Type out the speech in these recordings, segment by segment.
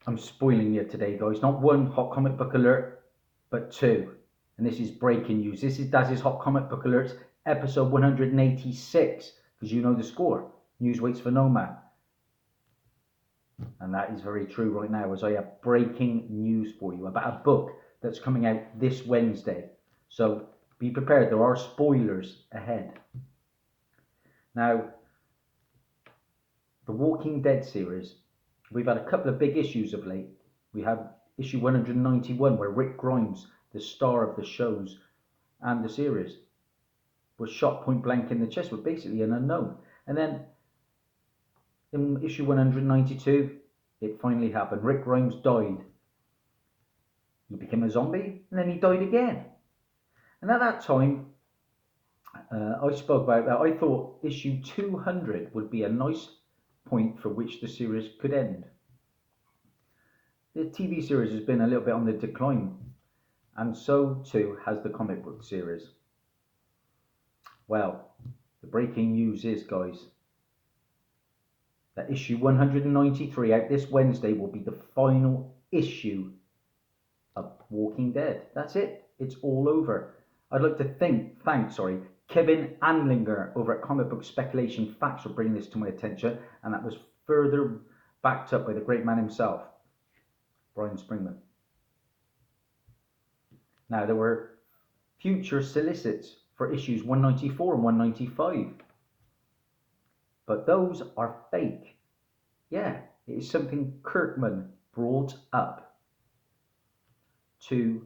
I'm spoiling you today, guys. Not one hot comic book alert, but two. And this is breaking news. This is Dazzie's Hot Comic Book Alerts, episode 186. Because you know the score. News waits for no man. And that is very true right now, as I have breaking news for you about a book that's coming out this Wednesday. So be prepared, there are spoilers ahead. Now, the Walking Dead series, we've had a couple of big issues of late. We had issue 191 where Rick Grimes, the star of the shows and the series, was shot point blank in the chest with basically an unknown. And then in issue 192, it finally happened. Rick Grimes died. He became a zombie and then he died again. And at that time, I spoke about that. I thought issue 200 would be a nice point for which the series could end. The TV series has been a little bit on the decline, and so too has the comic book series. Well, the breaking news is, guys, that issue 193 out this Wednesday will be the final issue of Walking Dead. That's it. It's all over. I'd like to thank Kevin Anlinger over at Comic Book Speculation Facts for bringing this to my attention, and that was further backed up by the great man himself, Brian Springman. Now, there were future solicits for issues 194 and 195, but those are fake. Yeah, it is something Kirkman brought up to,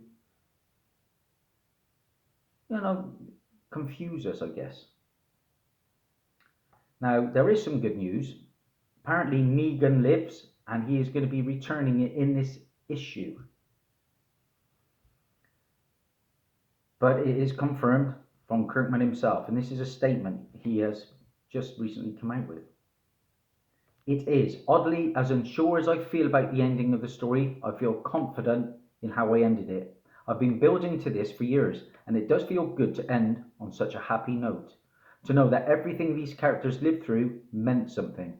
confuse us, I guess. Now, there is some good news. Apparently, Negan lives, and he is going to be returning in this issue. But it is confirmed from Kirkman himself, and this is a statement he has just recently come out with. It is, oddly, as unsure as I feel about the ending of the story, I feel confident in how I ended it. I've been building to this for years, and it does feel good to end on such a happy note. To know that everything these characters lived through meant something.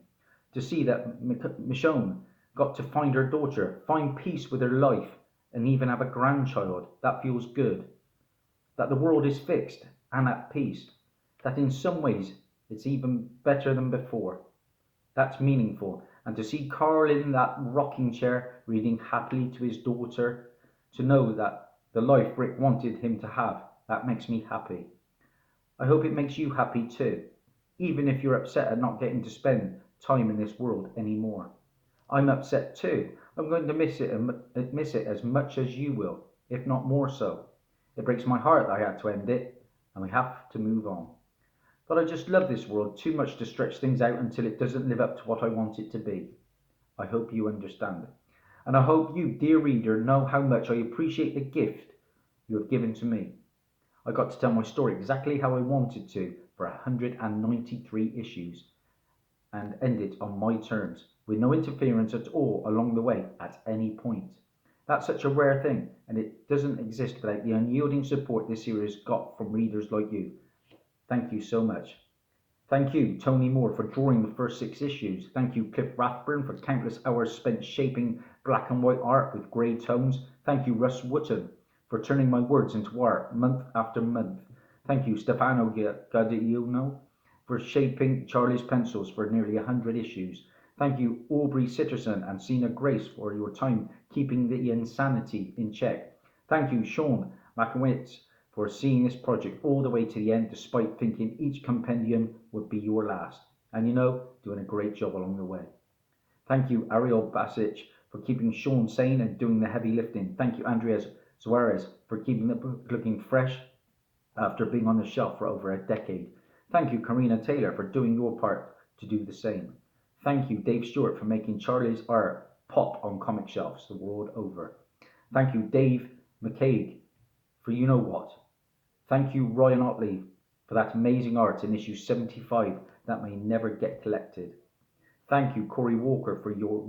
To see that Michonne got to find her daughter, find peace with her life, and even have a grandchild, that feels good. That the world is fixed and at peace. That in some ways it's even better than before. That's meaningful. And to see Carl in that rocking chair reading happily to his daughter, to know that the life Rick wanted him to have, that makes me happy. I hope it makes you happy too, even if you're upset at not getting to spend time in this world anymore. I'm upset too. I'm going to miss it as much as you will, if not more so. It breaks my heart that I had to end it, and we have to move on. But I just love this world too much to stretch things out until it doesn't live up to what I want it to be. I hope you understand. And I hope you, dear reader, know how much I appreciate the gift you have given to me. I got to tell my story exactly how I wanted to for 193 issues and end it on my terms, with no interference at all along the way at any point. That's such a rare thing, and it doesn't exist without the unyielding support this series got from readers like you. Thank you so much. Thank you, Tony Moore, for drawing the first 6 issues. Thank you, Cliff Rathburn, for countless hours spent shaping black and white art with grey tones. Thank you, Russ Wooten, for turning my words into art month after month. Thank you, Stefano Gadiuno, for shaping Charlie's pencils for nearly 100 issues. Thank you, Aubrey Sitterson and Sina Grace, for your time keeping the insanity in check. Thank you, Sean Makowitz, for seeing this project all the way to the end, despite thinking each compendium would be your last. And doing a great job along the way. Thank you, Ariel Basic, for keeping Sean sane and doing the heavy lifting. Thank you, Andreas Suarez, for keeping the book looking fresh after being on the shelf for over a decade. Thank you, Karina Taylor, for doing your part to do the same. Thank you, Dave Stewart, for making Charlie's art pop on comic shelves the world over. Thank you, Dave McCaig, for you know what. Thank you, Ryan Otley, for that amazing art in issue 75 that may never get collected. Thank you, Corey Walker, for your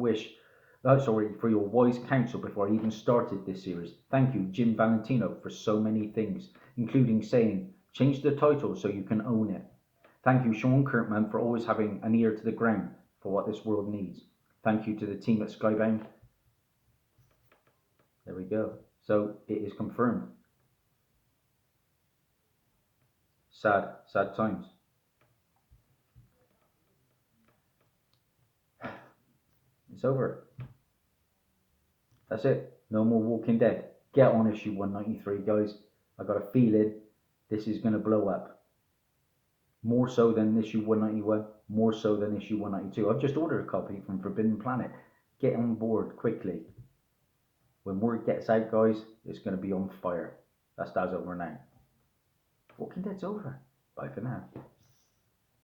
for your wise counsel before I even started this series. Thank you, Jim Valentino, for so many things, including saying, change the title so you can own it. Thank you, Sean Kirkman, for always having an ear to the ground for what this world needs. Thank you to the team at Skybound. There we go. So it is confirmed. Sad, sad times. It's over. That's it. No more Walking Dead. Get on issue 193, guys. I got a feeling this is going to blow up. More so than issue 191, more so than issue 192. I've just ordered a copy from Forbidden Planet. Get on board quickly. When word gets out, guys, it's going to be on fire. That's over now. Walking Dead's over. Bye for now.